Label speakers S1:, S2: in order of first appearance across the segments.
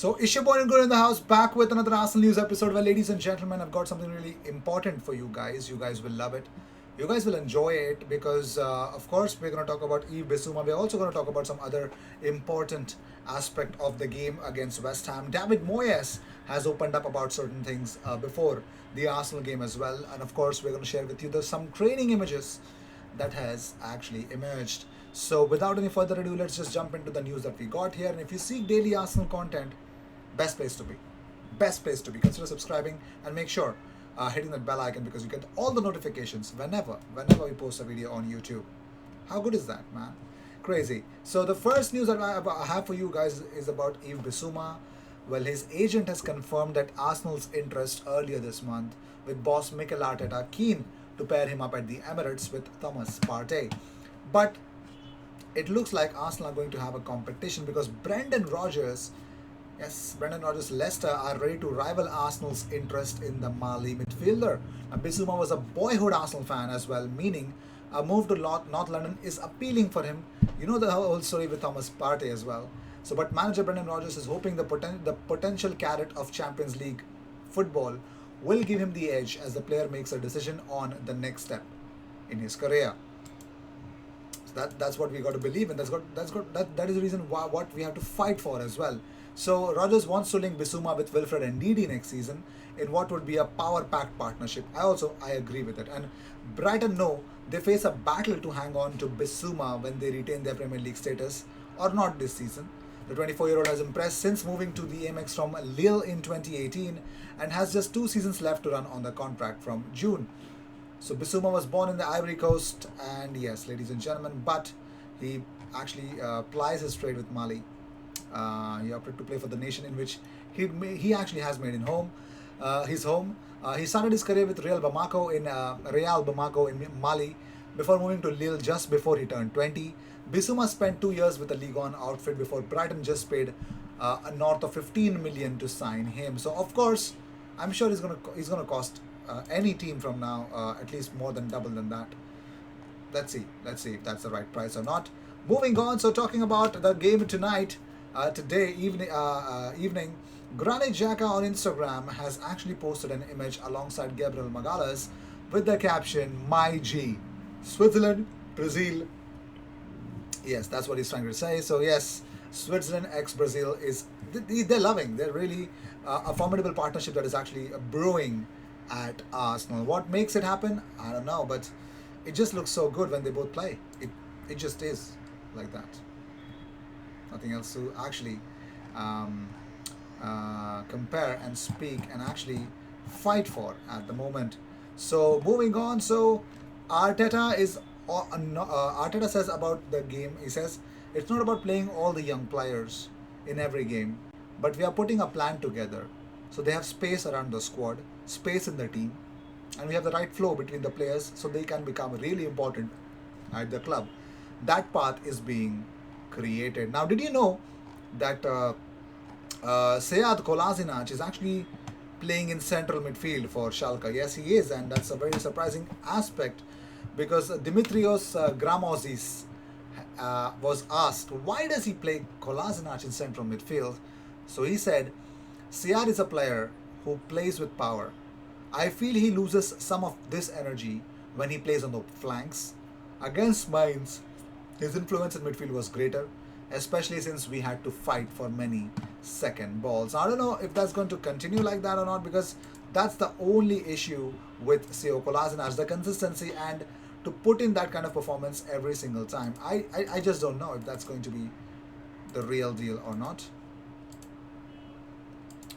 S1: So, Ishabon and Good in the house, back with another Arsenal news episode. Well, ladies and gentlemen, I've got something really important for you guys. You guys will love it. You guys will enjoy it because, of course, we're going to talk about Yves Bissouma. We're also going to talk about some other important aspect of the game against West Ham. David Moyes has opened up about certain things before the Arsenal game as well. And, of course, we're going to share with you some training images that has actually emerged. So without any further ado, let's just jump into the news that we got here. And if you seek daily Arsenal content, best place to be. Best place to be. Consider subscribing and make sure hitting that bell icon because you get all the notifications whenever we post a video on YouTube. How good is that, man? Crazy. So the first news that I have for you guys is about Yves Bissouma. Well, his agent has confirmed that Arsenal's interest earlier this month, with boss Mikel Arteta keen to pair him up at the Emirates with Thomas Partey. But it looks like Arsenal are going to have a competition because Brendan Rodgers, Leicester are ready to rival Arsenal's interest in the Mali midfielder. Now, Bissouma was a boyhood Arsenal fan as well, meaning a move to North London is appealing for him. You know the whole story with Thomas Partey as well. So, but manager Brendan Rodgers is hoping the potential carrot of Champions League football will give him the edge as the player makes a decision on the next step in his career. So that's what we got to believe in. That is the reason why what we have to fight for as well. So Rodgers wants to link Bissouma with Wilfred Ndidi next season in what would be a power-packed partnership. I agree with it. And Brighton know they face a battle to hang on to Bissouma when they retain their Premier League status or not this season. The 24-year-old has impressed since moving to the Amex from Lille in 2018 and has just 2 seasons left to run on the contract from June. So Bissouma was born in the Ivory Coast, and yes, ladies and gentlemen, but he actually plies his trade with Mali. He opted to play for the nation in which he actually has made his home. He started his career with Real Bamako in Mali before moving to Lille just before he turned 20. Bissouma spent 2 years with the Ligue 1 outfit before Brighton just paid north of 15 million to sign him. So of course, I'm sure he's gonna cost any team from now at least more than double than that. Let's see if that's the right price or not. Moving on. So talking about the game tonight, today evening, Granit Xhaka on Instagram has actually posted an image alongside Gabriel Magalhaes with the caption "My G, Switzerland, Brazil." Yes, that's what he's trying to say. So yes, Switzerland x Brazil they're loving. They're really a formidable partnership that is actually brewing at Arsenal. What makes it happen? I don't know, but it just looks so good when they both play. It just is like that. Nothing else to actually compare and speak and actually fight for at the moment. So moving on. So Arteta says about the game. He says it's not about playing all the young players in every game, but we are putting a plan together. So they have space around the squad, space in the team, and we have the right flow between the players so they can become really important at the club. That path is being created. Now, did you know that Sead Kolasinac is actually playing in central midfield for Schalke? Yes, he is, and that's a very surprising aspect because Dimitrios Gramozis was asked, why does he play Kolasinac in central midfield? So he said, Sead is a player who plays with power. I feel he loses some of this energy when he plays on the flanks. Against Mainz, his influence in midfield was greater, especially since we had to fight for many second balls. I don't know if that's going to continue like that or not because that's the only issue with Sead Kolasinac, the consistency and to put in that kind of performance every single time. I just don't know if that's going to be the real deal or not.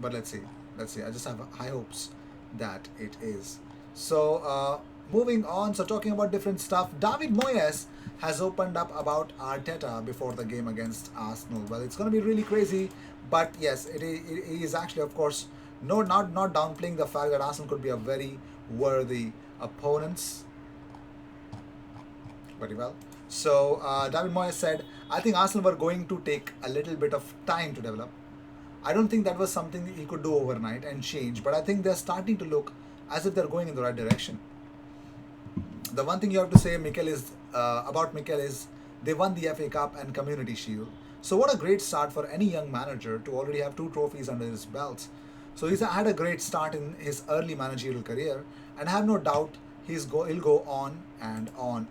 S1: But let's see. I just have high hopes that it is. So moving on. So talking about different stuff, David Moyes has opened up about Arteta before the game against Arsenal. Well, it's going to be really crazy. But yes, it is actually, of course, not downplaying the fact that Arsenal could be a very worthy opponents. Very well. So David Moyes said, I think Arsenal were going to take a little bit of time to develop. I don't think that was something he could do overnight and change, but I think they're starting to look as if they're going in the right direction. The one thing you have to say, about Mikel is they won the FA Cup and Community Shield. So what a great start for any young manager to already have 2 trophies under his belt. So he's had a great start in his early managerial career, and I have no doubt he'll go on and on.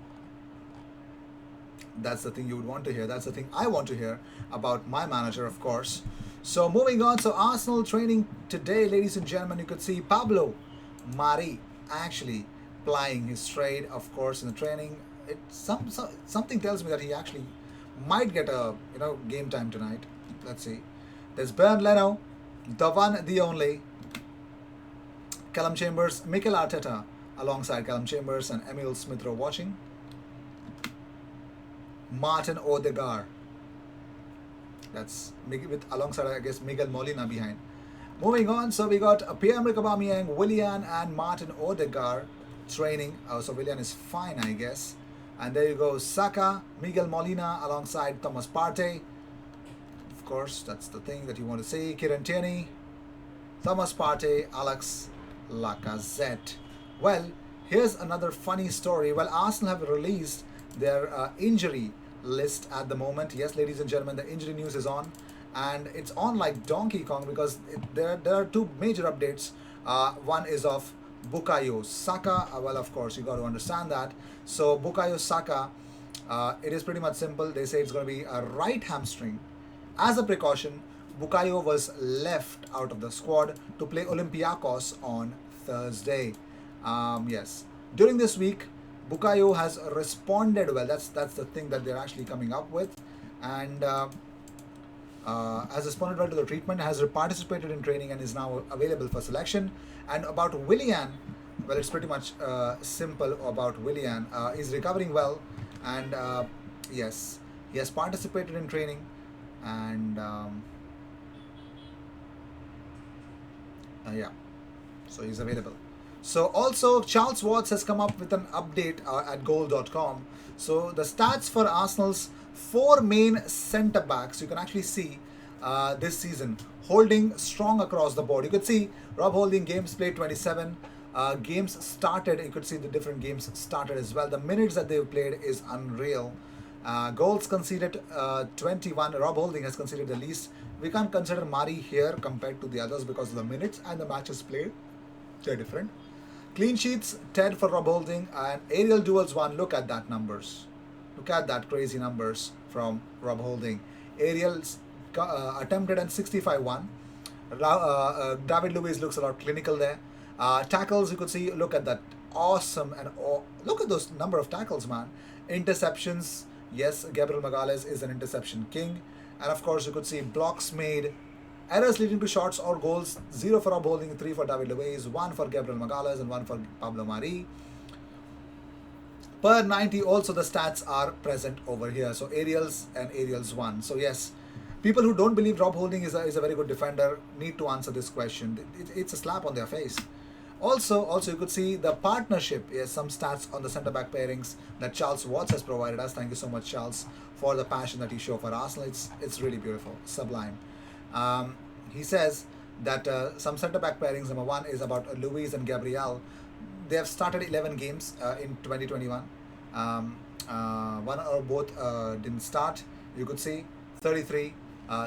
S1: That's the thing you would want to hear. That's the thing I want to hear about my manager, of course. So moving on, so Arsenal training today, ladies and gentlemen, you could see Pablo Mari actually plying his trade, of course, in the training. Something tells me that he actually might get a game time tonight. Let's see. There's Bernd Leno, the one, the only, Callum Chambers, Mikel Arteta alongside Callum Chambers and Emil Smith Rowe watching. Martin Odegaard. That's with alongside, I guess, Miguel Molina behind. Moving on, so we got Pierre-Emerick Aubameyang, Willian, and Martin Odegaard training. So Willian is fine, I guess. And there you go, Saka, Miguel Molina alongside Thomas Partey. Of course, that's the thing that you want to see. Kieran Tierney, Thomas Partey, Alex Lacazette. Well, here's another funny story. Well, Arsenal have released their injury list at the moment. Yes, ladies and gentlemen, the injury news is on, and it's on like Donkey Kong because there are 2 major updates. One is of Bukayo Saka. Well, of course, you got to understand that. So Bukayo Saka, it is pretty much simple. They say it's going to be a right hamstring. As a precaution, Bukayo was left out of the squad to play Olympiacos on Thursday. Yes, during this week, Bukayo has responded well. That's the thing that they're actually coming up with, and has responded well to the treatment, has participated in training, and is now available for selection. And about Willian, well, it's pretty much simple about Willian. He's recovering well, and yes, he has participated in training, and yeah, so he's available. So also Charles Watts has come up with an update at goal.com. So the stats for Arsenal's 4 main centre backs, you can actually see this season. Holding strong across the board. You could see Rob Holding games played 27. Games started, you could see the different games started as well. The minutes that they've played is unreal. Goals conceded 21. Rob Holding has conceded the least. We can't consider Mari here compared to the others because of the minutes and the matches played. They're different. Clean sheets 10 for Rob Holding, and aerial duels 1. Look at that numbers. Look at that crazy numbers from Rob Holding. Aerials attempted and 65-1. David Luiz looks a lot clinical there. Tackles, you could see, look at that awesome, and look at those number of tackles, man. Interceptions, yes, Gabriel Magalhaes is an interception king. And of course, you could see blocks made, errors leading to shots or goals, 0 for Rob Holding, 3 for David Luiz, 1 for Gabriel Magalhaes, and 1 for Pablo Mari. Per 90, also the stats are present over here. So aerials and aerials 1. So yes, people who don't believe Rob Holding is a very good defender need to answer this question. It's a slap on their face. Also, you could see the partnership. Yes, some stats on the centre back pairings that Charles Watts has provided us. Thank you so much, Charles, for the passion that you show for Arsenal. It's really beautiful, sublime. He says that some centre back pairings. Number 1 is about Luiz and Gabriel. They have started 11 games in 2021. One or both didn't start. You could see 33,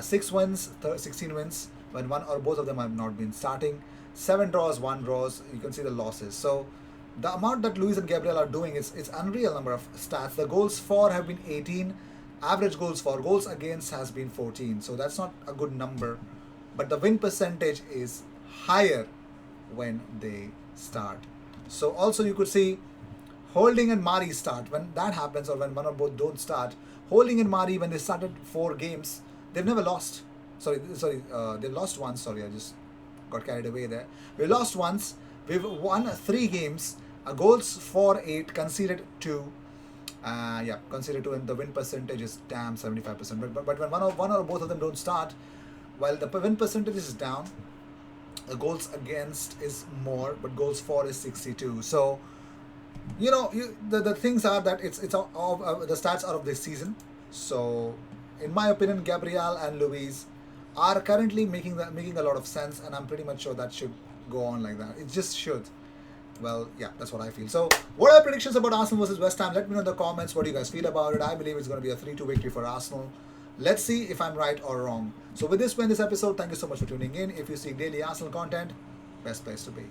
S1: 6 wins, 16 wins when one or both of them have not been starting. 7 draws, 1 draws. You can see the losses. So the amount that Luiz and Gabriel are doing it's unreal number of stats. The goals for have been 18. Average goals for, goals against has been 14. So that's not a good number. But the win percentage is higher when they start. So also you could see Holding and Mari start. When that happens, or when one or both don't start, Holding and Mari, when they started 4 games, they've never lost. They lost once. Sorry, I just got carried away there. We lost once. We've won 3 games. Goals for 8, conceded 2. Conceded 2, and the win percentage is damn 75%. But when one or both of them don't start, while the win percentage is down, the goals against is more, but goals for is 62. So, the things are that it's all the stats are of this season. So, in my opinion, Gabriel and Luiz are currently making a lot of sense, and I'm pretty much sure that should go on like that. It just should. Well, yeah, that's what I feel. So, what are your predictions about Arsenal versus West Ham? Let me know in the comments what you guys feel about it. I believe it's going to be a 3-2 victory for Arsenal. Let's see if I'm right or wrong. So with this, we end this episode. Thank you so much for tuning in. If you seek daily Arsenal content, best place to be.